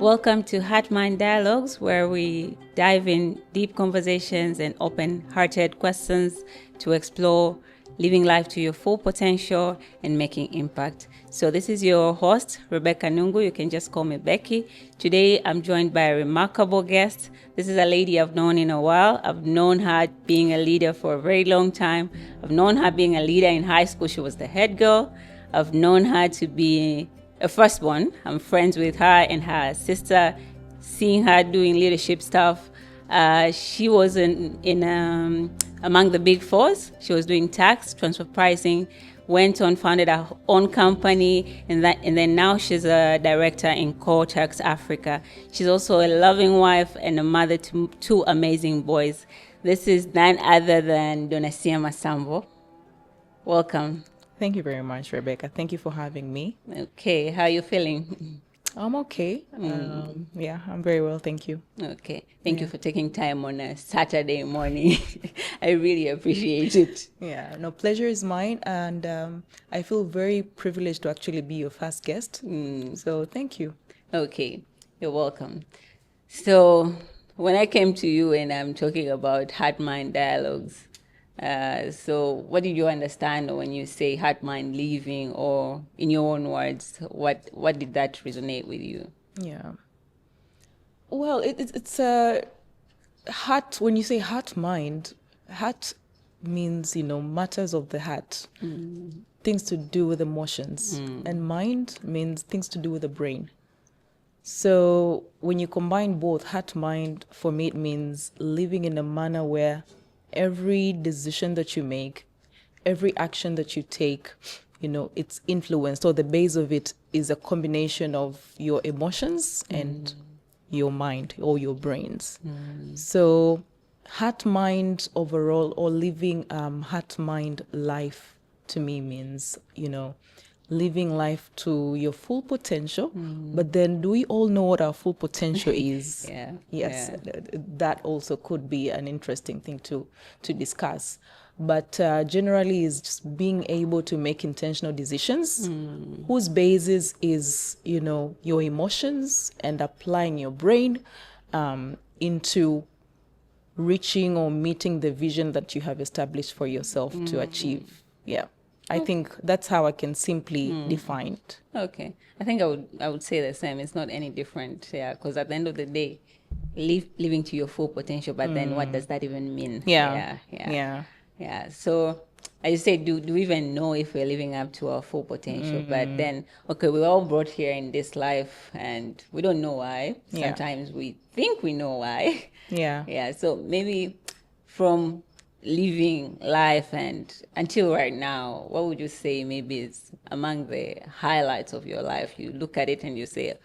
Welcome to Heart Mind Dialogues, where we dive in deep conversations and open-hearted questions to explore living life to your full potential and making impact. So this is your host, Rebecca Nungu. You can just call me Becky. Today, I'm joined by a remarkable guest. This is a lady I've known in a while. I've known her being a leader for a very long time. I've known her being a leader in high school. She was the head girl. I've known her to be a firstborn. I'm friends with her and her sister, seeing her doing leadership stuff. She was among the big fours. She was doing tax, transfer pricing, went on, founded her own company, and then now she's a director in Coretax Africa. She's also a loving wife and a mother to two amazing boys. This is none other than Donasia Masambo. Welcome. Thank you very much, Rebecca. Thank you for having me. Okay, how are you feeling? I'm okay. I'm very well, thank you. Okay, thank you for taking time on a Saturday morning. I really appreciate it. Yeah, no, pleasure is mine, and I feel very privileged to actually be your first guest. So thank you. Okay, you're welcome. So when I came to you and I'm talking about heart-mind dialogues, so what did you understand when you say heart-mind living, or in your own words, what did that resonate with you? Yeah. Well, it's a heart. When you say heart-mind, heart means, matters of the heart, things to do with emotions, and mind means things to do with the brain. So when you combine both, heart-mind, for me, it means living in a manner where every decision that you make, every action that you take, it's influenced, or the base of it is a combination of your emotions and your mind or your brains. So heart-mind overall, or living heart-mind life, to me means, living life to your full potential. But then, do we all know what our full potential is? Yeah. Yes, Yeah. that also could be an interesting thing to discuss. But generally, is just being able to make intentional decisions whose basis is, your emotions, and applying your brain into reaching or meeting the vision that you have established for yourself to achieve. Yeah. I think that's how I can simply define it. Okay, I think I would say the same. It's not any different, yeah. Because at the end of the day, living to your full potential. But then, what does that even mean? Yeah. So I say, do we even know if we're living up to our full potential? But then, okay, we're all brought here in this life, and we don't know why. Sometimes we think we know why. Yeah. So maybe from living life and until right now, what would you say maybe is among the highlights of your life? You look at it and you say,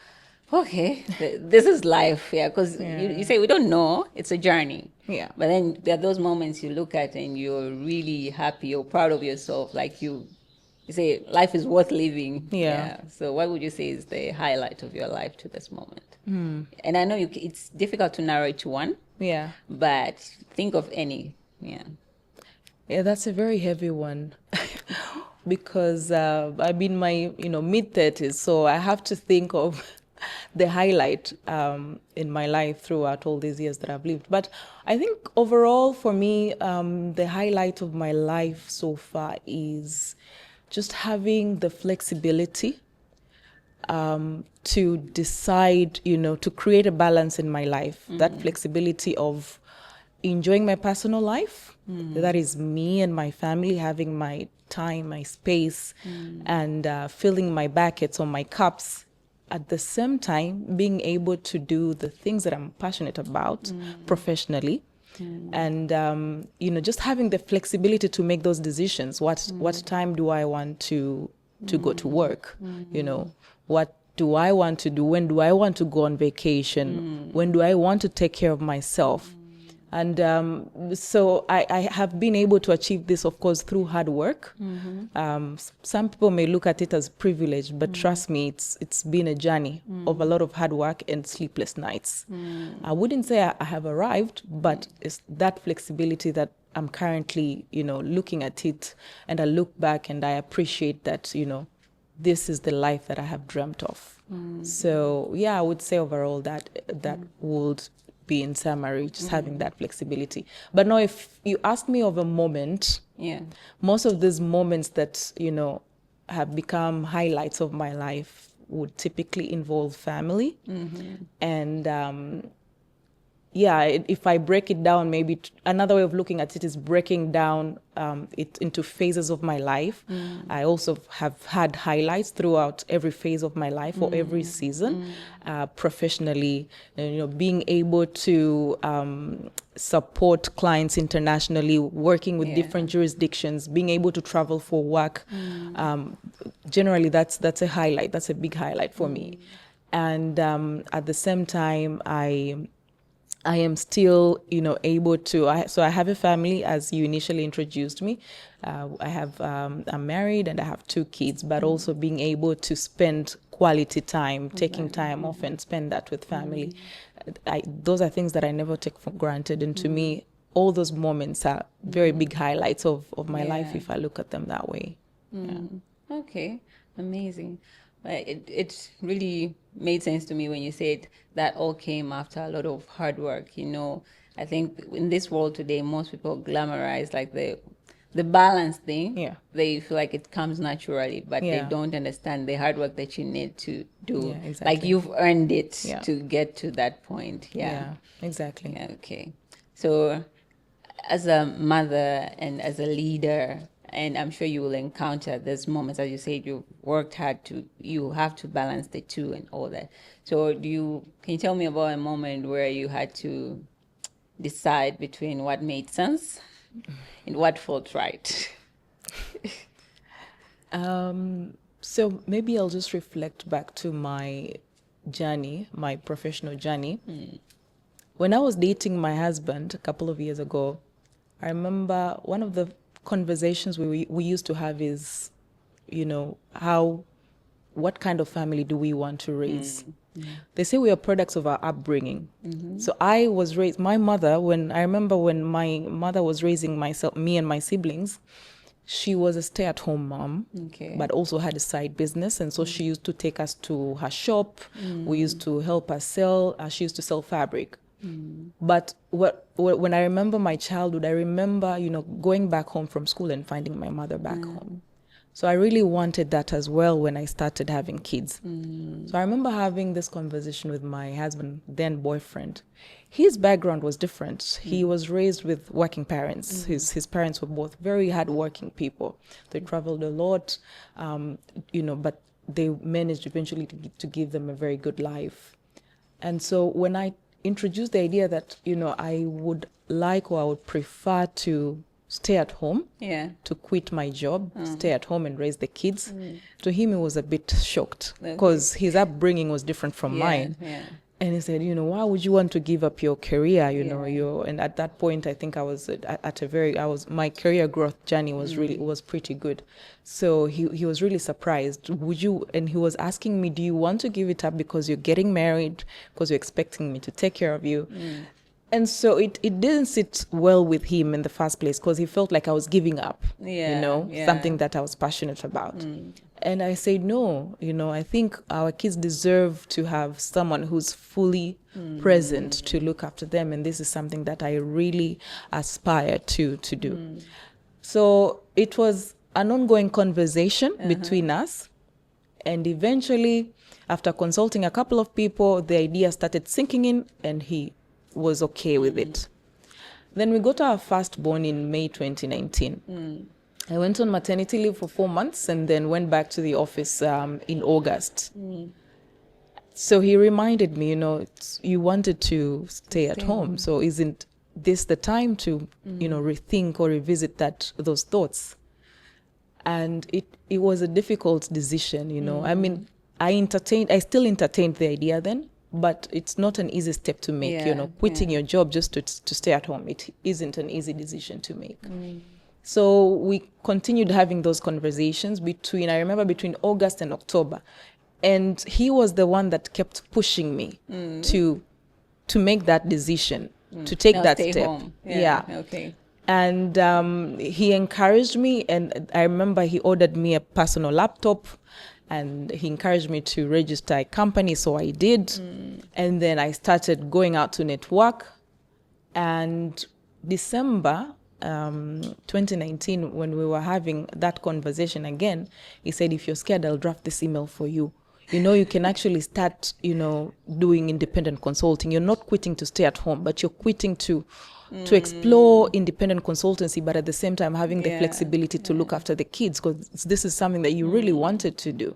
okay, this is life. Because you say we don't know, it's a journey. But then there are those moments you look at and you're really happy or proud of yourself, like you say life is worth living. So what would you say is the highlight of your life to this moment? And I know it's difficult to narrow it to one, but think of any. Yeah, that's a very heavy one because I'm in my mid-30s, so I have to think of the highlight in my life throughout all these years that I've lived. But I think overall for me, the highlight of my life so far is just having the flexibility to decide, to create a balance in my life. That flexibility of enjoying my personal life, that is me and my family, having my time, my space, and filling my buckets or my cups. At the same time, being able to do the things that I'm passionate about professionally, and just having the flexibility to make those decisions. What time do I want to go to work? What do I want to do? When do I want to go on vacation? When do I want to take care of myself? And so I have been able to achieve this, of course, through hard work. Some people may look at it as privilege, but trust me, it's been a journey of a lot of hard work and sleepless nights. I wouldn't say I have arrived, but it's that flexibility that I'm currently, looking at it, and I look back and I appreciate that, this is the life that I have dreamt of. So yeah, I would say overall that would be in summary, just having that flexibility. But now if you ask me of a moment, most of these moments that, have become highlights of my life would typically involve family. And if I break it down, maybe another way of looking at it is breaking down it into phases of my life. I also have had highlights throughout every phase of my life or every season. Professionally, being able to support clients internationally, working with different jurisdictions, being able to travel for work. Generally, that's a highlight. That's a big highlight for me. And at the same time, I am still, able to. So I have a family, as you initially introduced me. I'm married and I have 2 kids, but also being able to spend quality time, taking time off and spend that with family. Those are things that I never take for granted. And to me, all those moments are very big highlights of my life if I look at them that way. Okay, amazing. It really made sense to me when you said that all came after a lot of hard work. I think in this world today, most people glamorize like the balance thing. Yeah. They feel like it comes naturally, but they don't understand the hard work that you need to do. Yeah, exactly. Like you've earned it to get to that point. Yeah, exactly. Yeah, okay. So as a mother and as a leader, and I'm sure you will encounter those moments, as you said, you worked hard you have to balance the two and all that. So can you tell me about a moment where you had to decide between what made sense and what felt right? So maybe I'll just reflect back to my journey, my professional journey. When I was dating my husband a couple of years ago, I remember one of the conversations we used to have is, what kind of family do we want to raise? They say we are products of our upbringing. So I was raised, I remember when my mother was raising me and my siblings, she was a stay-at-home mom, but also had a side business. And so she used to take us to her shop. We used to help her sell. She used to sell fabric. But when I remember my childhood, I remember, going back home from school and finding my mother back home. So I really wanted that as well when I started having kids. So I remember having this conversation with my husband, then boyfriend. His background was different. He was raised with working parents. His parents were both very hardworking people. They traveled a lot, but they managed eventually to give them a very good life. And so when I introduced the idea that, I would like or I would prefer to stay at home, to quit my job, stay at home and raise the kids. To him, he was a bit shocked because his upbringing was different from mine. And he said, why would you want to give up your career? And at that point, I think I was my career growth journey was pretty good. So he was really surprised. And he was asking me, do you want to give it up because you're getting married, because you're expecting me to take care of you? And so it didn't sit well with him in the first place because he felt like I was giving up, something that I was passionate about. And I said, no, I think our kids deserve to have someone who's fully present to look after them. And this is something that I really aspire to do. So it was an ongoing conversation between us. And eventually, after consulting a couple of people, the idea started sinking in and he was okay with it. Then we got our firstborn in May 2019. I went on maternity leave for 4 months and then went back to the office in August. So he reminded me, you wanted to stay at home. So isn't this the time to, rethink or revisit those thoughts? And it was a difficult decision, I mean, I still entertained the idea then, but it's not an easy step to make, quitting your job just to stay at home. It isn't an easy decision to make. So we continued having those conversations between August and October. And he was the one that kept pushing me to make that decision, to take that step. Home. Okay. And he encouraged me, and I remember he ordered me a personal laptop, And he encouraged me to register a company, so I did. And then I started going out to network. And December 2019, when we were having that conversation again, he said, if you're scared, I'll draft this email for you. You can actually start, doing independent consulting. You're not quitting to stay at home, but you're quitting to explore independent consultancy, but at the same time having the flexibility to look after the kids, because this is something that you really wanted to do.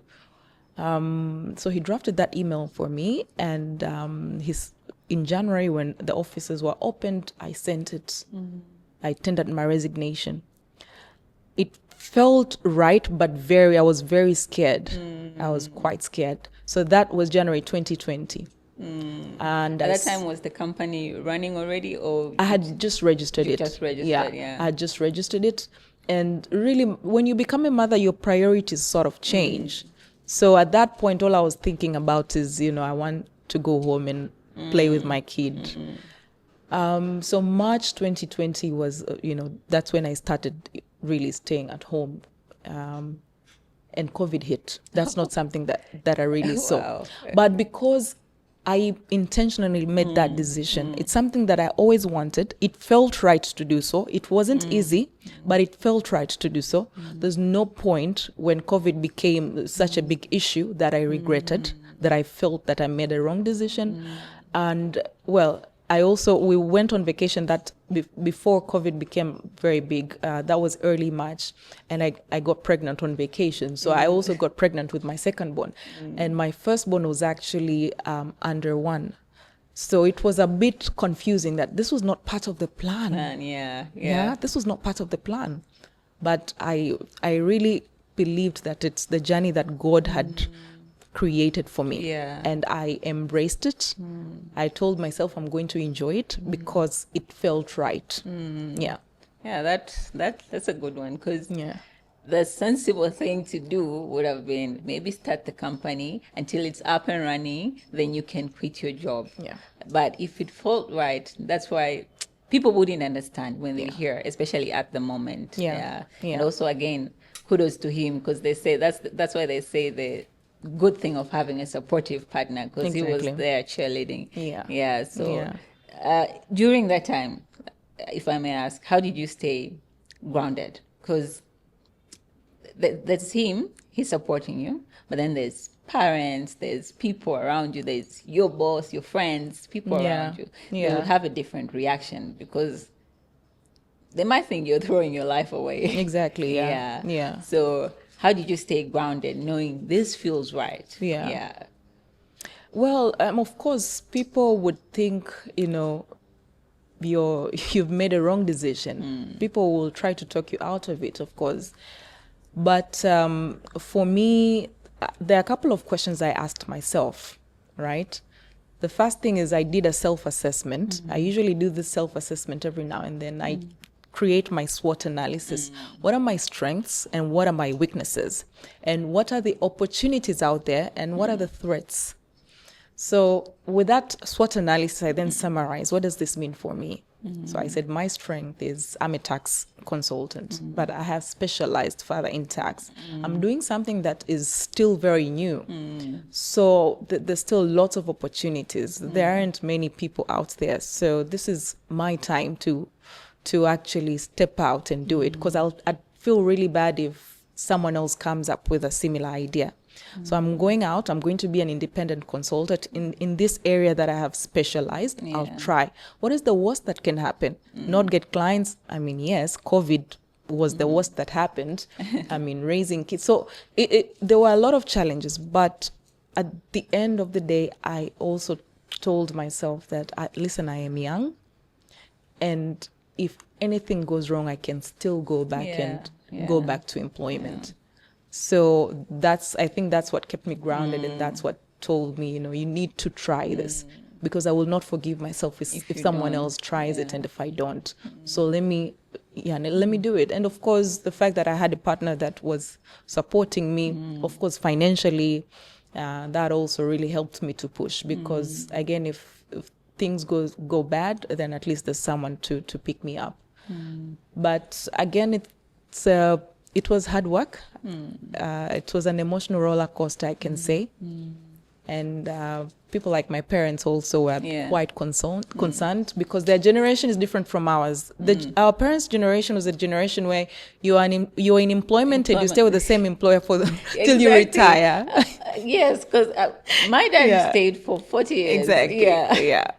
So he drafted that email for me, and in January, when the offices were opened, I sent it. I tendered my resignation. It felt right, but I was very scared. I was quite scared. So that was January 2020. And at that time, was the company running already, or I had just registered it? Just registered, yeah. I had just registered it. And really, when you become a mother, your priorities sort of change. So at that point, all I was thinking about is, I want to go home and play with my kid. So March 2020 was, that's when I started really staying at home. And COVID hit. That's not something that I really saw. Wow. But because I intentionally made that decision, it's something that I always wanted. It felt right to do so. It wasn't easy, but it felt right to do so. There's no point when COVID became such a big issue that I regretted, that I felt that I made a wrong decision. And well, we went on vacation that before COVID became very big. That was early March, and I got pregnant on vacation. So I also got pregnant with my second born, and my firstborn was actually under 1. So it was a bit confusing that this was not part of the plan. Yeah. This was not part of the plan. But I really believed that it's the journey that God had created for me, and I embraced it. I told myself I'm going to enjoy it because it felt right. That's a good one, because the sensible thing to do would have been maybe start the company until it's up and running, then you can quit your job. But if it felt right, that's why people wouldn't understand when they hear, especially at the moment. And also, again, kudos to him, because they say that's why they say the good thing of having a supportive partner, because he was there cheerleading. So during that time, if I may ask, how did you stay grounded? Because there's him, he's supporting you, but then there's parents, there's people around you, there's your boss, your friends, people around you. They will have a different reaction, because they might think you're throwing your life away. Exactly. So how did you stay grounded, knowing this feels right? Well, of course, people would think, you've made a wrong decision. People will try to talk you out of it, of course. But for me, there are a couple of questions I asked myself, right? The first thing is I did a self-assessment. I usually do this self-assessment every now and then. I create my SWOT analysis. What are my strengths and what are my weaknesses? And what are the opportunities out there and what are the threats? So with that SWOT analysis, I then summarize, what does this mean for me? So I said, my strength is I'm a tax consultant, but I have specialized further in tax. I'm doing something that is still very new. So there's still lots of opportunities. There aren't many people out there. So this is my time to actually step out and do it, because I'd feel really bad if someone else comes up with a similar idea. So I'm going out, I'm going to be an independent consultant in this area that I have specialized. I'll try. What is the worst that can happen? Not get clients? I mean, yes, COVID was the worst that happened. I mean, raising kids. So there were a lot of challenges, but at the end of the day, I also told myself that, listen, I am young, and if anything goes wrong, I can still go back go back to employment. So I think that's what kept me grounded, and that's what told me, you need to try this, because I will not forgive myself if someone else tries it and if I don't. So let me do it. And of course, the fact that I had a partner that was supporting me, of course, financially, that also really helped me to push, because again, if things go bad, then at least there's someone to pick me up. But again, it was hard work. It was an emotional roller coaster, I can say. And people like my parents also were quite concerned because their generation is different from ours. Our parents' generation was a generation where you're in employment and you stay with the same employer till you retire. Yes, because my dad stayed for 40 years. Exactly. Yeah.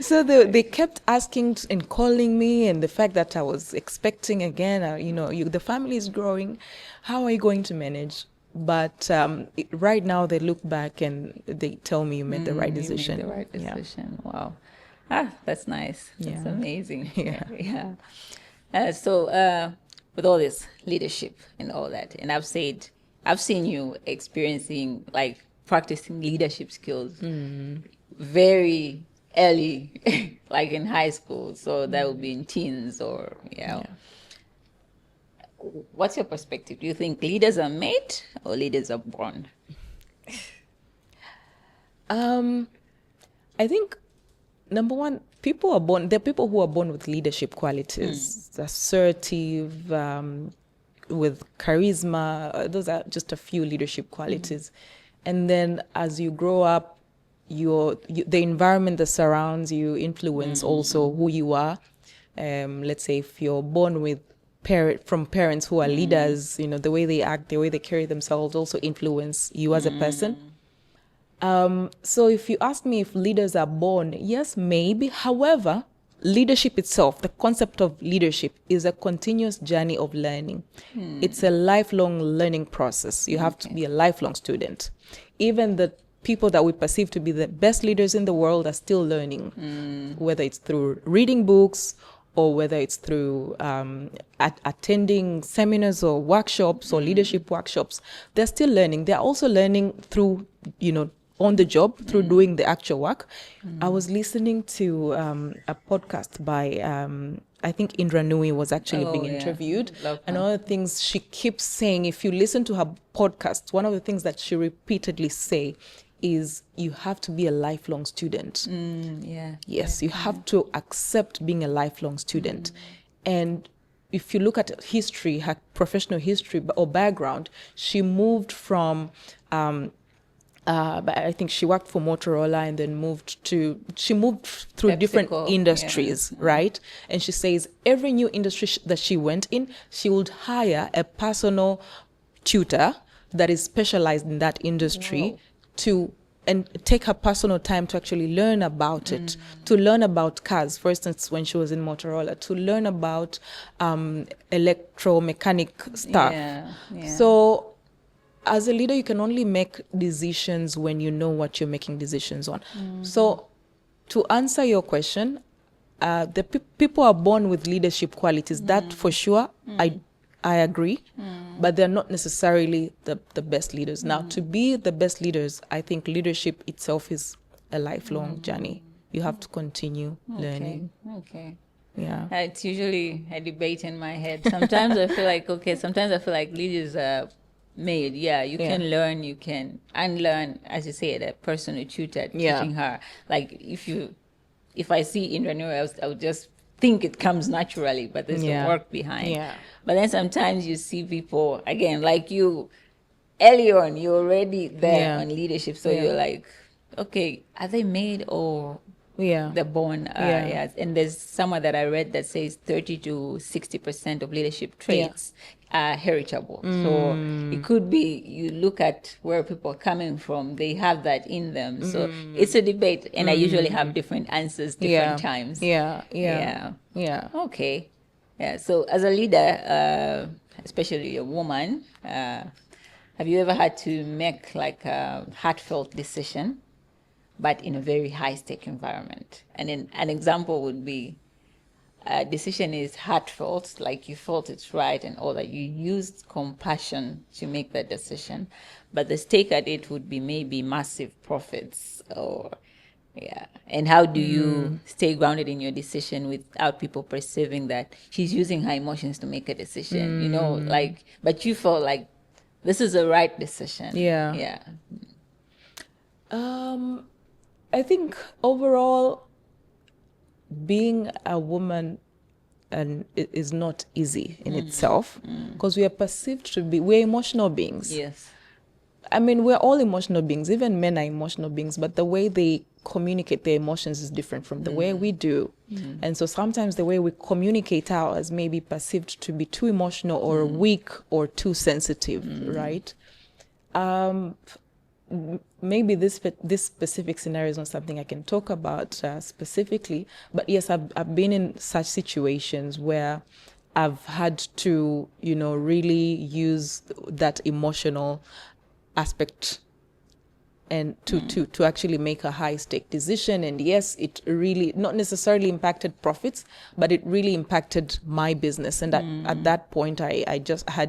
So they kept asking and calling me, and the fact that I was expecting again, the family is growing. How are you going to manage? But right now they look back and they tell me you made the right decision. You made the right decision. Yeah. Wow. That's nice. That's amazing. Yeah. So with all this leadership and all that, and I've seen you experiencing, like, practicing leadership skills very early, like in high school. So that would be in teens or, What's your perspective? Do you think leaders are made or leaders are born? I think, number one, people are born. There are people who are born with leadership qualities, assertive, with charisma. Those are just a few leadership qualities. And then as you grow up, the environment that surrounds you influence also who you are. Let's say if you're born with from parents who are leaders, the way they act, the way they carry themselves also influence you as a person. So if you ask me if leaders are born, yes, maybe. However, leadership itself, the concept of leadership, is a continuous journey of learning. It's a lifelong learning process. You have to be a lifelong student. Even the people that we perceive to be the best leaders in the world are still learning, whether it's through reading books or whether it's through attending seminars or workshops or leadership workshops. They're still learning. They're also learning through, on the job, through doing the actual work. I was listening to a podcast by, I think Indra Nui was actually being interviewed. And one of the things she keeps saying, if you listen to her podcast, one of the things that she repeatedly say is you have to be a lifelong student. Yes, you have to accept being a lifelong student. And if you look at history, her professional history or background, she moved from I think she worked for Motorola and then she moved through PepsiCo, different industries, right? And she says every new industry that she went in, she would hire a personal tutor that is specialized in that industry and take her personal time to actually learn about it, to learn about cars. For instance, when she was in Motorola, to learn about electromechanic stuff. So as a leader, you can only make decisions when you know what you're making decisions on. So to answer your question, the people are born with leadership qualities. That for sure, I agree, but they're not necessarily the best leaders. Now, to be the best leaders, I think leadership itself is a lifelong journey. You have to continue learning. Okay. Yeah. It's usually a debate in my head. Sometimes I feel like leaders are made. Yeah, you can learn, you can unlearn, as you say, a personal tutor teaching her. Like if I see Indra Noor, I would just think it comes naturally, but there's the work behind. But then sometimes you see people, again, like you, early on, you're already there on leadership. So you're like, okay, are they made or they're born? And there's somewhere that I read that says 30 to 60% of leadership traits are heritable. So it could be, you look at where people are coming from, they have that in them. So it's a debate, and I usually have different answers different times. Okay. Yeah. So as a leader, especially a woman, have you ever had to make like a heartfelt decision, but in a very high-stake environment? And then an example would be, a decision is heartfelt, like you felt it's right and all that. You used compassion to make that decision, but the stake at it would be maybe massive profits or and how do you stay grounded in your decision without people perceiving that she's using her emotions to make a decision, but you felt like this is the right decision. I think overall, being a woman and it is not easy in itself, because we are perceived to be, we're emotional beings. Yes. I mean, we're all emotional beings. Even men are emotional beings, but the way they communicate their emotions is different from the way we do. And so sometimes the way we communicate ours may be perceived to be too emotional or weak or too sensitive, right? Maybe this specific scenario is not something I can talk about specifically, but yes, I've been in such situations where I've had to, really use that emotional aspect and to actually make a high stake decision. And yes, it really not necessarily impacted profits, but it really impacted my business. And at that point, I had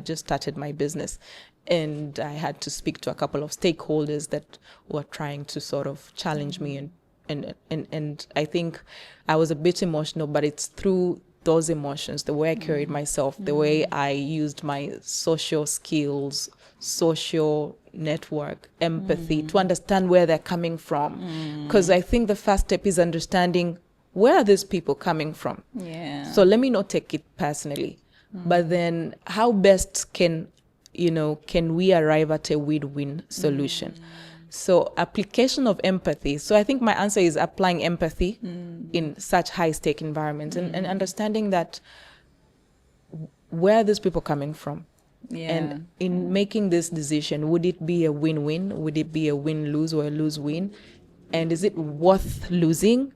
just started my business, and I had to speak to a couple of stakeholders that were trying to sort of challenge me, and I think I was a bit emotional, but it's through those emotions, the way I carried myself, the way I used my social skills, social network, empathy, to understand where they're coming from. Because I think the first step is understanding, where are these people coming from? Yeah. So let me not take it personally, but then how best can we arrive at a win-win solution? So application of empathy. So I think my answer is applying empathy in such high-stake environments, and understanding that, where are these people coming from? Yeah. And in making this decision, would it be a win-win? Would it be a win-lose or a lose-win? And is it worth losing?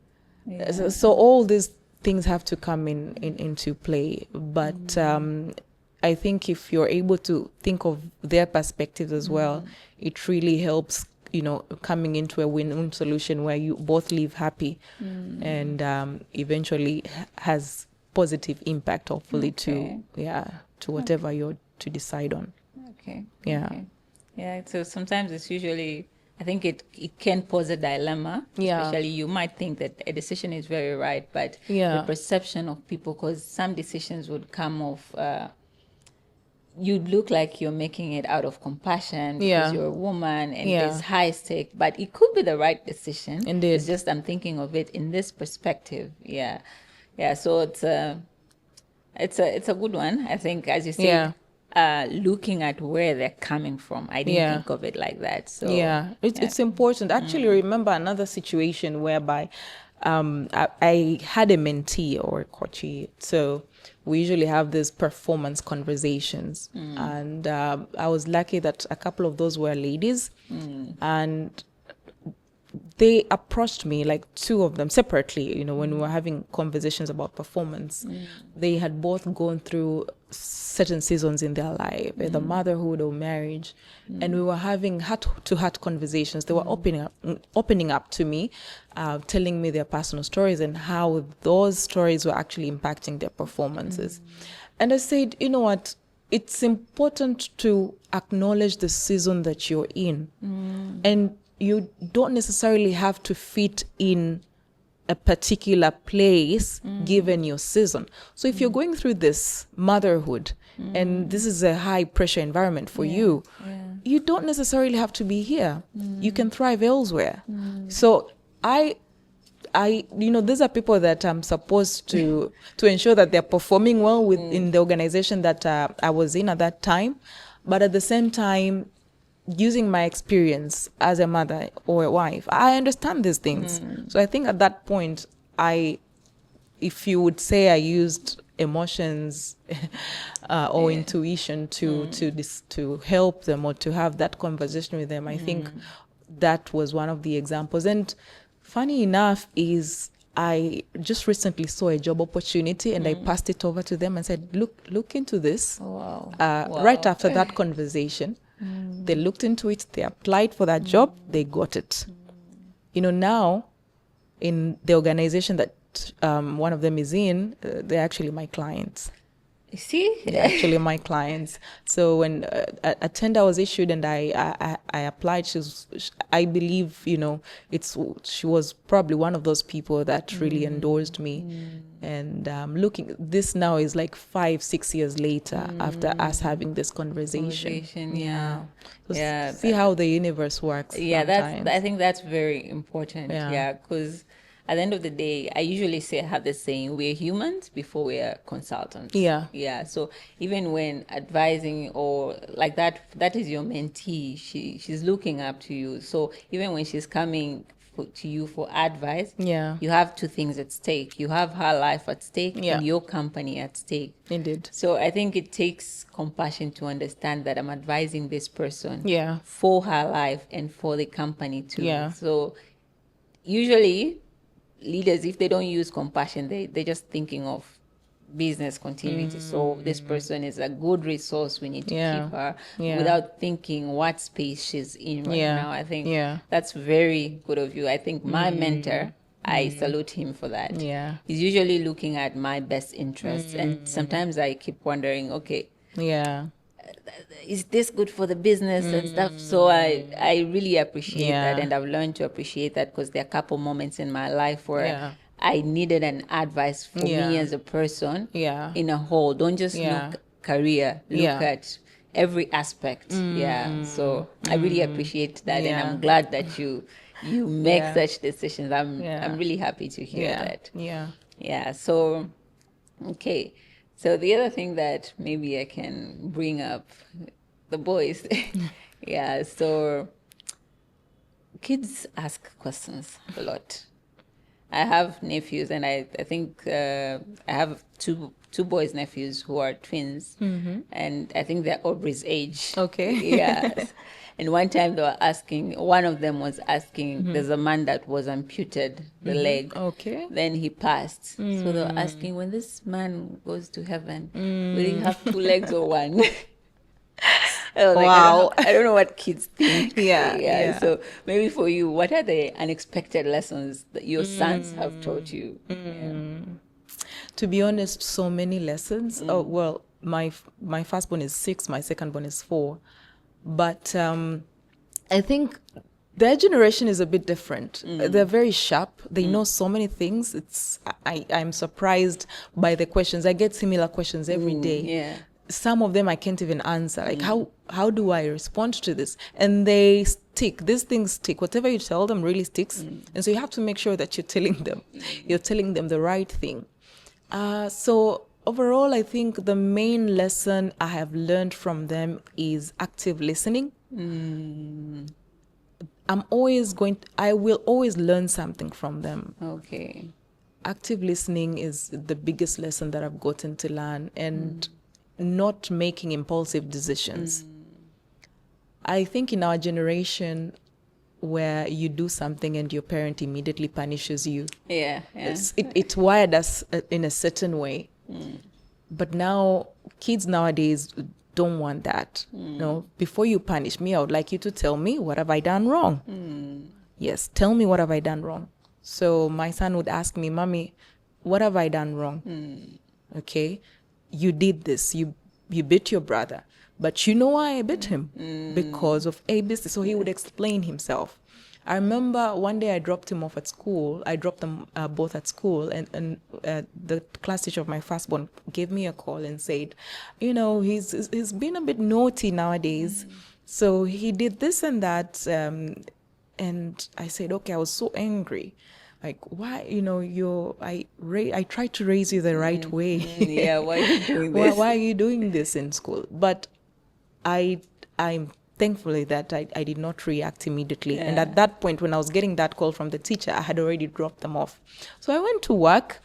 Yeah. So all these things have to come into play. But I think if you're able to think of their perspectives as well, it really helps, coming into a win-win solution where you both live happy and eventually has positive impact, hopefully, to whatever you're to decide on. Okay. Yeah. Okay. Yeah. So sometimes it's usually, I think it can pose a dilemma. Yeah. Especially you might think that a decision is very right, but Yeah. the perception of people, because some decisions would come off, you'd look like you're making it out of compassion because you're a woman and there's high stake, but it could be the right decision. Indeed. It's just I'm thinking of it in this perspective. Yeah. Yeah. So it's a good one. I think, as you said, looking at where they're coming from. I didn't think of it like that. So it's important. Actually, remember another situation whereby I had a mentee or a coachee. So we usually have these performance conversations, and I was lucky that a couple of those were ladies, and they approached me, like two of them separately, when we were having conversations about performance. They had both gone through certain seasons in their life, either motherhood or marriage, and we were having heart-to-heart conversations. They were opening up to me, telling me their personal stories and how those stories were actually impacting their performances. And I said, you know what? It's important to acknowledge the season that you're in, and you don't necessarily have to fit in a particular place given your season. So if you're going through this motherhood and this is a high pressure environment for you, you don't necessarily have to be here. You can thrive elsewhere. So I these are people that I'm supposed to ensure that they're performing well within the organization that I was in at that time. But at the same time, using my experience as a mother or a wife, I understand these things. So I think at that point, if you would say I used emotions or intuition to help them or to have that conversation with them, I think that was one of the examples. And funny enough is I just recently saw a job opportunity and I passed it over to them and said, look into this. Wow. Right after that conversation. They looked into it, they applied for that job, they got it. Now in the organization that one of them is in, they're actually my clients. You see? They're actually my clients. So when a tender was issued and I applied, I believe, she was probably one of those people that really endorsed me. And this now is like 5-6 years later after us having this conversation. So see how the universe works. Yeah, I think that's very important. Yeah, because at the end of the day, I usually have this saying, we're humans before we're consultants. Yeah. Yeah. So even when advising or like that is your mentee. She's looking up to you. So even when she's coming to you for advice, Yeah. you have two things at stake. You have her life at stake Yeah. and your company at stake. Indeed. So I think it takes compassion to understand that I'm advising this person Yeah. for her life and for the company too. Yeah. So usually leaders, if they don't use compassion, they're just thinking of business continuity. So this person is a good resource. We need to keep her without thinking what space she's in right now. I think that's very good of you. I think my mentor, I salute him for that. Yeah. He's usually looking at my best interests. And sometimes I keep wondering, okay, is this good for the business and stuff? So I really appreciate that, and I've learned to appreciate that, because there are a couple moments in my life where I needed an advice for me as a person in a whole. Don't just look career, look at every aspect. So I really appreciate that, and I'm glad that you make such decisions. I'm really happy to hear that. So okay. So the other thing that maybe I can bring up, the boys. So kids ask questions a lot. I have nephews, and I think I have two boys nephews who are twins, and I think they're Aubrey's age. Okay. And one time they were asking, one of them was asking, there's a man that was amputed the leg. Okay. Then he passed. So they were asking, when this man goes to heaven, will he have two legs or one? I was like, I don't know what kids think. So maybe for you, what are the unexpected lessons that your sons have taught you? To be honest, so many lessons. Oh, well, my firstborn is 6, my secondborn is 4. But I think their generation is a bit different. They're very sharp. They know so many things. I'm surprised by the questions. I get similar questions every day. Some of them I can't even answer. Like, how do I respond to this? And they stick. These things stick. Whatever you tell them really sticks. And so you have to make sure that you're telling them the right thing. So overall, I think the main lesson I have learned from them is active listening. I will always learn something from them. Okay. Active listening is the biggest lesson that I've gotten to learn, and not making impulsive decisions. I think in our generation, where you do something and your parent immediately punishes you, it wired us in a certain way. But now kids nowadays don't want that. No, before you punish me, I would like you to tell me, what have I done wrong? Yes, tell me, what have I done wrong? So my son would ask me, Mommy, what have I done wrong? Okay, you did this, you bit your brother, but you know why I bit him? Because of ABC. So he would explain himself. I remember one day I dropped him off at school. I dropped them both at school, and the class teacher of my firstborn gave me a call and said, he's been a bit naughty nowadays. So he did this and that. And I said, okay, I was so angry. Like, why, I tried to raise you the right way. Why are you doing this? Why are you doing this in school? But I'm thankfully that I did not react immediately. And at that point, when I was getting that call from the teacher, I had already dropped them off. So I went to work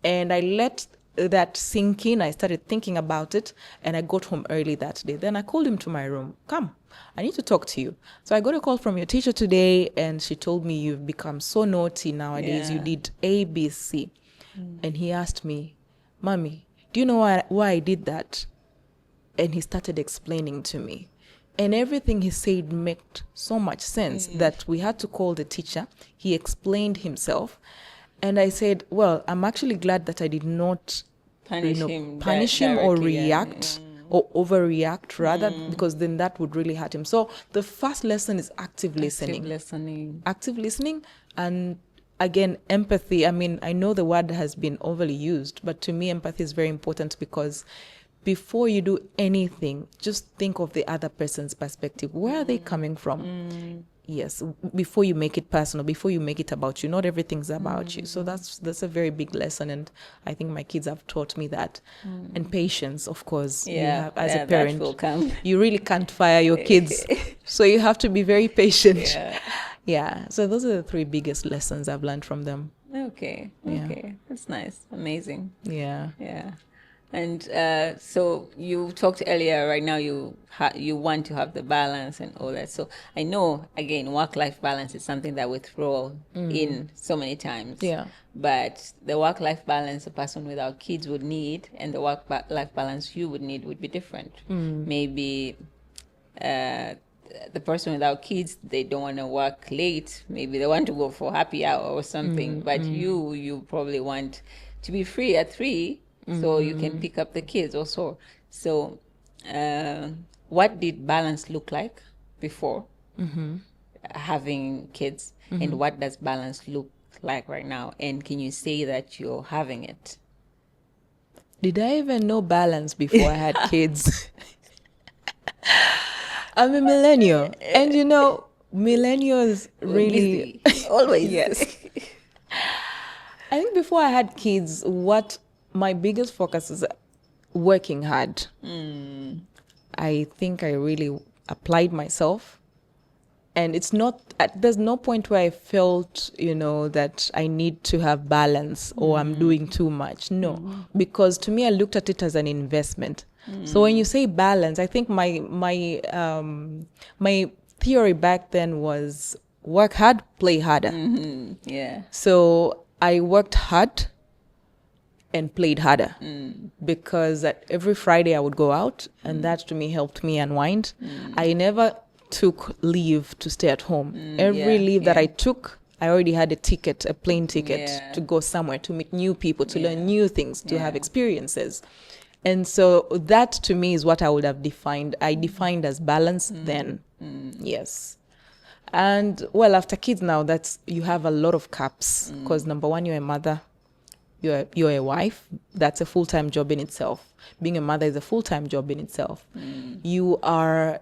and I let that sink in. I started thinking about it, and I got home early that day. Then I called him to my room. Come, I need to talk to you. So I got a call from your teacher today, and she told me, you've become so naughty nowadays. You did A, B, C. And he asked me, Mommy, do you know why I did that? And he started explaining to me. And everything he said made so much sense that we had to call the teacher. He explained himself. And I said, well, I'm actually glad that I did not punish him or react or overreact rather, because then that would really hurt him. So the first lesson is active listening. Active listening, and again, empathy. I mean, I know the word has been overly used, but to me, empathy is very important, because before you do anything, just think of the other person's perspective. Where are they coming from? yes, before you make it personal, before you make it about you. Not everything's about you. So that's a very big lesson, and I think my kids have taught me that. And patience, of course. You have, as a parent, that will come. you really can't fire your kids, so you have to be very patient. Yeah. So those are the 3 biggest lessons I've learned from them. Okay. That's nice. Amazing. Yeah. And so you talked earlier, right now you want to have the balance and all that. So I know, again, work-life balance is something that we throw in so many times. Yeah. But the work-life balance a person without kids would need and the work-life balance you would need would be different. Maybe the person without kids, they don't want to work late. Maybe they want to go for happy hour or something. But you probably want to be free at 3 so you can pick up the kids also. So what did balance look like before having kids? And what does balance look like right now? And can you say that you're having it? Did I even know balance before I had kids? I'm a millennial. And millennials really... Always. Yes. I think before I had kids, what my biggest focus is working hard. I think I really applied myself. And it's not, there's no point where I felt, that I need to have balance or I'm doing too much. No, because to me, I looked at it as an investment. So when you say balance, I think my theory back then was work hard, play harder. Yeah. So I worked hard and played harder because every Friday I would go out, and that to me helped me unwind. I never took leave to stay at home. Every leave that I took, I already had a plane ticket to go somewhere, to meet new people, to learn new things, to have experiences. And so that to me is what I would have defined. I defined as balance then. Yes. And well, after kids now, you have a lot of caps because number one, you're a mother. You're a wife. That's a full-time job in itself. Being a mother is a full-time job in itself. You are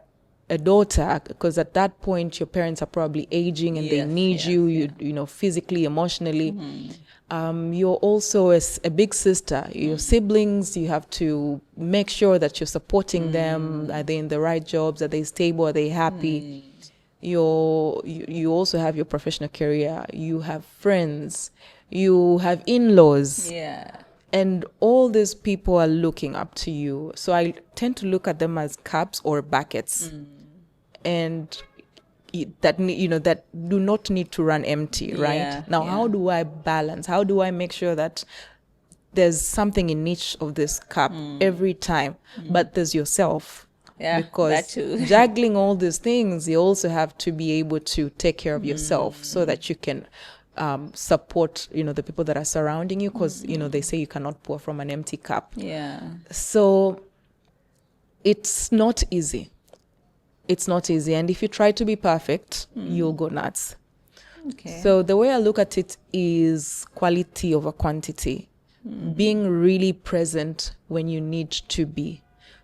a daughter because at that point your parents are probably aging and they need you, physically, emotionally. You're also a big sister. Your siblings, you have to make sure that you're supporting them. Are they in the right jobs? Are they stable? Are they happy? You also have your professional career. You have friends. You have in-laws. Yeah. And all these people are looking up to you. So I tend to look at them as cups or buckets. And that do not need to run empty, right? Now, how do I balance? How do I make sure that there's something in each of this cup every time, but there's yourself? Because juggling all these things, you also have to be able to take care of yourself so that you can support, the people that are surrounding you, because, they say you cannot pour from an empty cup. So it's not easy. It's not easy. And if you try to be perfect, you'll go nuts. So the way I look at it is quality over quantity. Being really present when you need to be.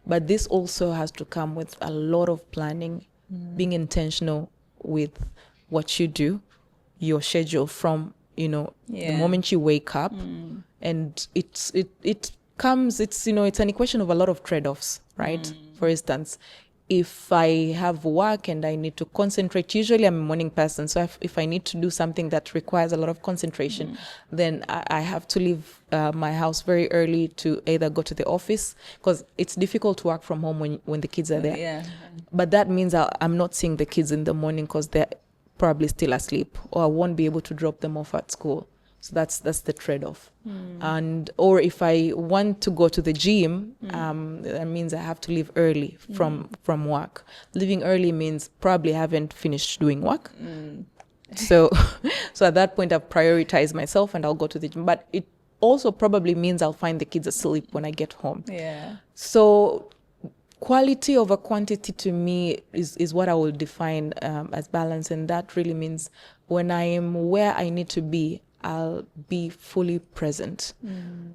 But this also has to come with a lot of planning, being intentional with what you do, your schedule from, the moment you wake up. And it comes, it's an equation of a lot of trade-offs, right? For instance, if I have work and I need to concentrate, usually I'm a morning person. So if I need to do something that requires a lot of concentration, then I have to leave my house very early to either go to the office, because it's difficult to work from home when the kids are there. But that means I'm not seeing the kids in the morning because they're probably still asleep, or I won't be able to drop them off at school. So that's the trade-off. Or if I want to go to the gym, that means I have to leave early from work. Leaving early means probably haven't finished doing work. So at that point I've prioritized myself and I'll go to the gym. But it also probably means I'll find the kids asleep when I get home. So quality over quantity to me is what I will define as balance. And that really means when I am where I need to be, I'll be fully present.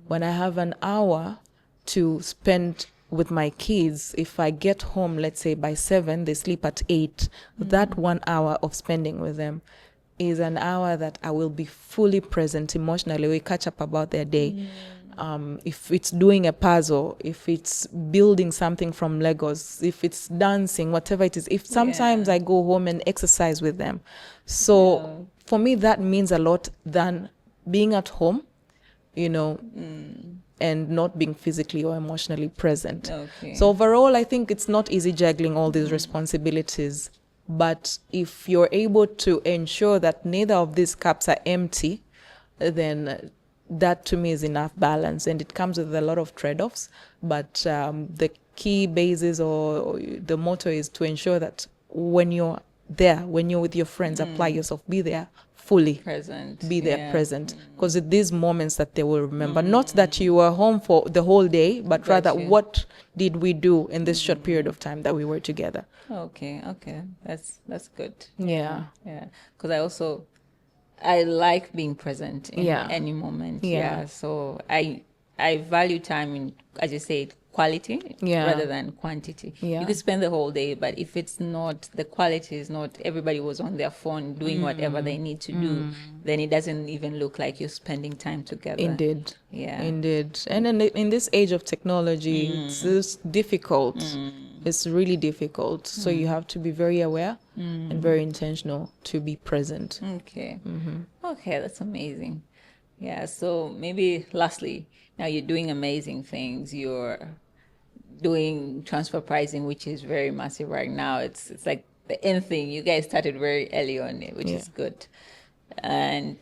When I have an hour to spend with my kids, if I get home, let's say by 7, they sleep at 8, that 1 hour of spending with them is an hour that I will be fully present emotionally. We catch up about their day. If it's doing a puzzle, if it's building something from Legos, if it's dancing, whatever it is. If sometimes I go home and exercise with them. So for me, that means a lot than being at home, you know, and not being physically or emotionally present. Okay. So overall, I think it's not easy juggling all these responsibilities. But if you're able to ensure that neither of these cups are empty, then that to me is enough balance. And it comes with a lot of trade-offs. But the key basis or the motto is to ensure that when you're there, when you're with your friends, apply yourself, be there fully. Present. Be there present. Because it's these moments that they will remember. Not that you were home for the whole day, but rather what did we do in this short period of time that we were together. Okay. That's good. Yeah. Yeah. Because I like being present in any moment. Yeah. So I value time in, as you said, quality rather than quantity. Yeah. You could spend the whole day, but if it's not, the quality is not, everybody was on their phone doing whatever they need to do, then it doesn't even look like you're spending time together. Indeed. Yeah. Indeed. And in this age of technology, it's just difficult. It's really difficult. So you have to be very aware and very intentional to be present. Okay. Okay, that's amazing. Yeah, so maybe lastly, now you're doing amazing things. You're doing transfer pricing, which is very massive right now. It's like the end thing. You guys started very early on it, which is good. And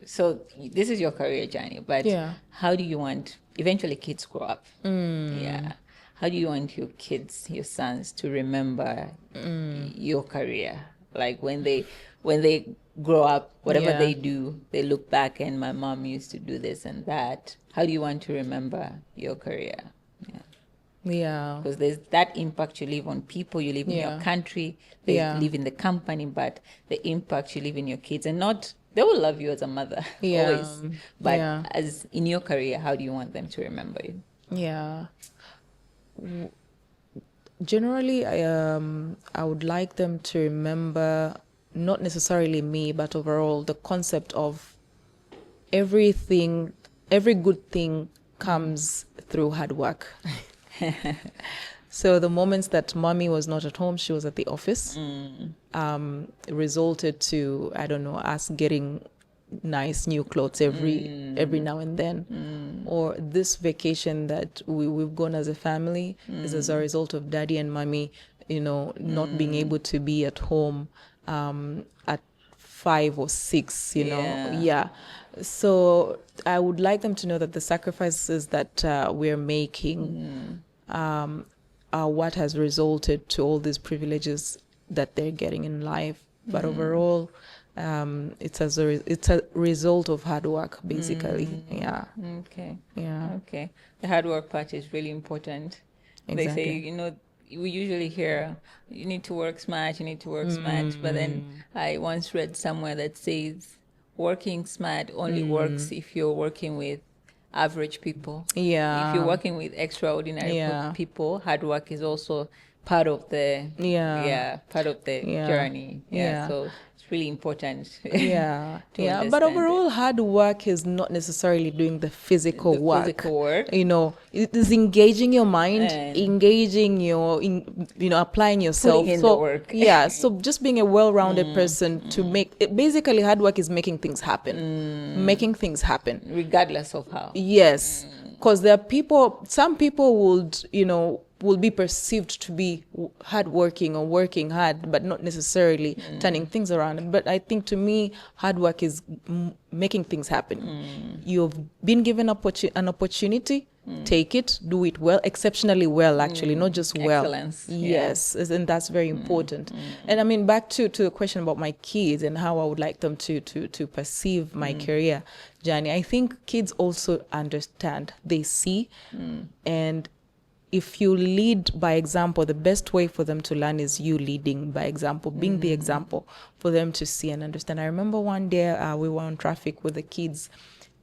so this is your career journey, but how do you want eventually kids grow up? Yeah. How do you want your kids, your sons, to remember your career? Like when they grow up, whatever they do, they look back and my mom used to do this and that. How do you want to remember your career? Yeah. Because there's that impact you leave on people, you live in your country, they live in the company, but the impact you leave in your kids, and not, they will love you as a mother, always. But as in your career, how do you want them to remember you? Yeah. Generally, I would like them to remember not necessarily me, but overall the concept of every good thing comes through hard work. So the moments that mommy was not at home, she was at the office, resulted to, I don't know, us getting nice new clothes every now and then, or this vacation that we've gone as a family is as a result of daddy and mommy, you know, not being able to be at home at 5 or 6, you know. So I would like them to know that the sacrifices that we're making are what has resulted to all these privileges that they're getting in life. But overall, it's a result of hard work, basically. Okay. Okay. The hard work part is really important. Exactly. They say, you know, we usually hear you need to work smart, but then I once read somewhere that says working smart only works if you're working with average people. If you're working with extraordinary people, hard work is also part of the journey. So it's really important. But overall, hard work is not necessarily doing the physical work. You know, it is engaging your mind, applying yourself. Putting in the work. So just being a well-rounded person to make it, basically hard work is making things happen. Making things happen. Regardless of how. Yes. Because there are some people will be perceived to be hardworking or working hard, but not necessarily turning things around. But I think to me, hard work is making things happen. You've been given an opportunity, take it, do it well, exceptionally well, actually, not just well. Excellence. Yes, and that's very important. And I mean, back to the question about my kids and how I would like them to perceive my career journey. I think kids also understand, they see, and if you lead by example, the best way for them to learn is you leading by example, being the example for them to see and understand. I remember one day we were on traffic with the kids,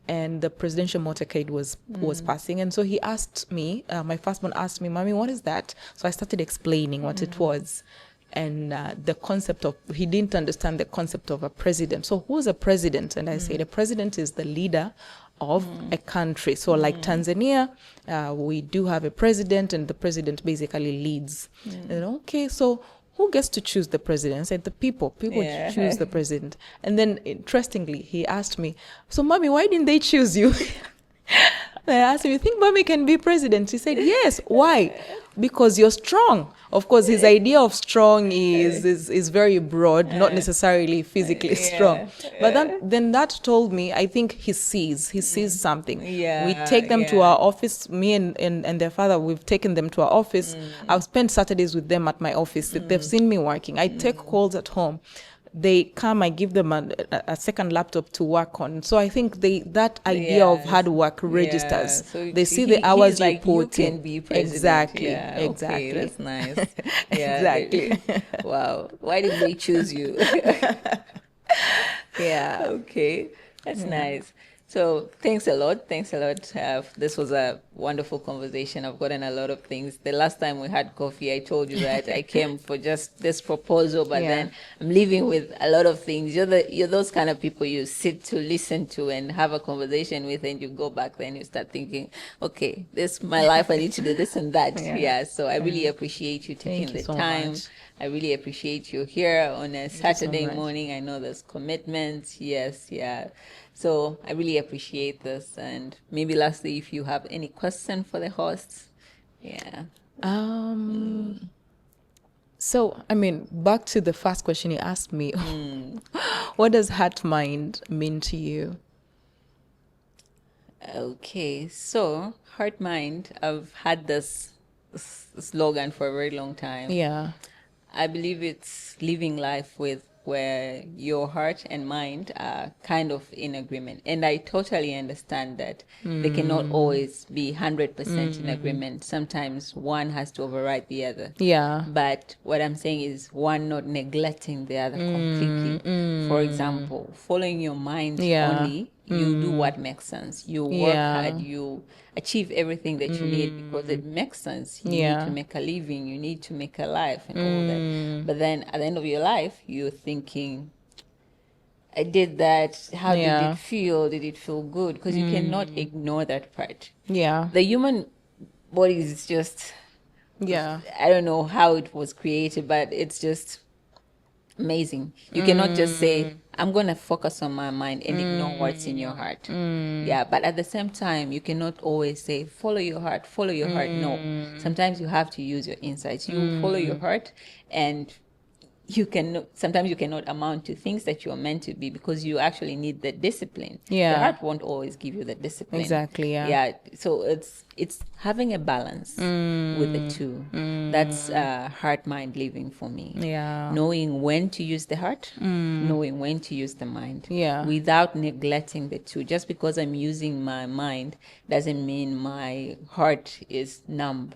and the presidential motorcade was passing. And so he asked me, my firstborn asked me, "Mommy, what is that?" So I started explaining what it was. And the concept of, he didn't understand the concept of a president. So who's a president? And I said, a president is the leader of a country. So like Tanzania, we do have a president, and the president basically leads. And okay, so who gets to choose the president? I said, the people. People choose the president. And then interestingly, he asked me, "So mommy, why didn't they choose you?" And I asked him, "You think mommy can be president?" He said, "Yes." "Why?" "Because you're strong." Of course, his idea of strong is very broad, not necessarily physically strong. But then that told me, I think he sees something. We take them to our office, me and their father, we've taken them to our office. I've spent Saturdays with them at my office. They've seen me working. I take calls at home. They come, I give them a second laptop to work on. So I think that idea of hard work registers. So they see the hours you put in. Be president. Exactly. Okay, that's nice. Exactly. Wow. Why did they choose you? Okay. That's nice. So thanks a lot. This was a wonderful conversation. I've gotten a lot of things. The last time we had coffee, I told you that I came for just this proposal, but then I'm leaving with a lot of things. You're those kind of people you sit to listen to and have a conversation with, and you go back then you start thinking, okay, this my life. I need to do this and that. So I really appreciate you taking the time. Much. I really appreciate you here on a Saturday morning. I know there's commitments. So I really appreciate this. And maybe lastly, if you have any question for the hosts. So, I mean, back to the first question you asked me, what does heart mind mean to you? Okay, so heart mind, I've had this slogan for a very long time. I believe it's living life with where your heart and mind are kind of in agreement. And I totally understand that they cannot always be 100% in agreement. Sometimes one has to override the other. But what I'm saying is one not neglecting the other completely. For example, following your mind only, you do what makes sense. You work hard, you achieve everything that you need because it makes sense. You need to make a living, you need to make a life and all that. But then at the end of your life, you're thinking, I did that. How did it feel? Did it feel good? Because you cannot ignore that part. The human body is just, I don't know how it was created, but it's just amazing. You cannot just say, I'm going to focus on my mind and ignore what's in your heart. But at the same time, you cannot always say, follow your heart. No. Sometimes you have to use your insights. You follow your heart, and sometimes you cannot amount to things that you're meant to be because you actually need the discipline. The heart won't always give you the discipline. Exactly. So it's having a balance with the two. That's heart mind living for me. Knowing when to use the heart, knowing when to use the mind. Without neglecting the two. Just because I'm using my mind doesn't mean my heart is numb.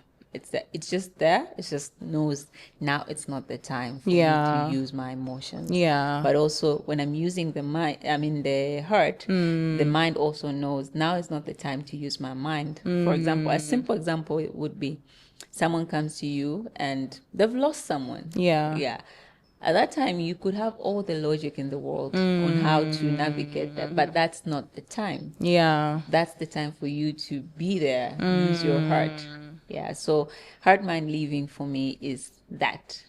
It's just there. It just knows now it's not the time for me to use my emotions. But also when I'm using the heart, the mind also knows now is not the time to use my mind. For example, a simple example would be someone comes to you and they've lost someone. At that time, you could have all the logic in the world on how to navigate that, but that's not the time. That's the time for you to be there, use your heart. So heart mind living for me is that.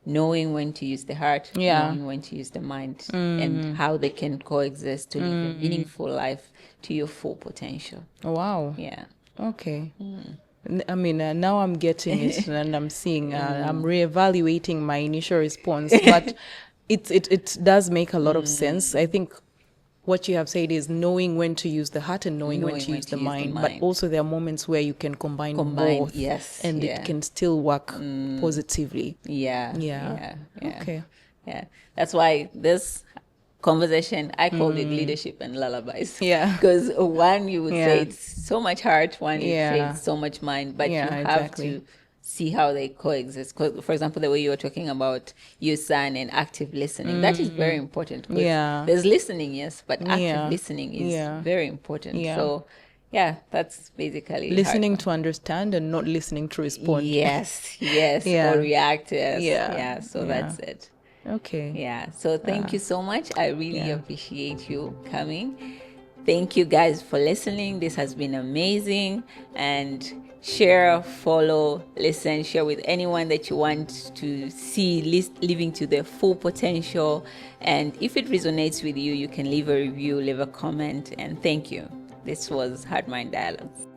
Knowing when to use the heart, knowing when to use the mind, and how they can coexist to live a meaningful life to your full potential. Wow. Okay. I mean, now I'm getting it and I'm seeing, I'm reevaluating my initial response, but it does make a lot of sense. I think what you have said is knowing when to use the heart and knowing when to use the mind. But also there are moments where you can combine both. And it can still work positively. Okay. That's why this conversation, I called it leadership and lullabies. Because one, you would say it's so much heart, one, you say it's so much mind, but you have to see how they coexist. 'Cause, for example, the way you were talking about your son and active listening, that is very important. 'Cause Yeah. there's listening, yes, but active Yeah. listening is Yeah. very important. Yeah. So, yeah, that's basically Listening to understand and not listening to respond. Yes, yes, Yeah. or react. Yes, Yeah. So Yeah. that's it. Okay. Yeah. So thank you so much. I really Yeah. appreciate you coming. Thank you guys for listening. This has been amazing. And share, follow, listen, share with anyone that you want to see living to their full potential. And if it resonates with you, you can leave a review, leave a comment. And thank you. This was Hard Mind Dialogues.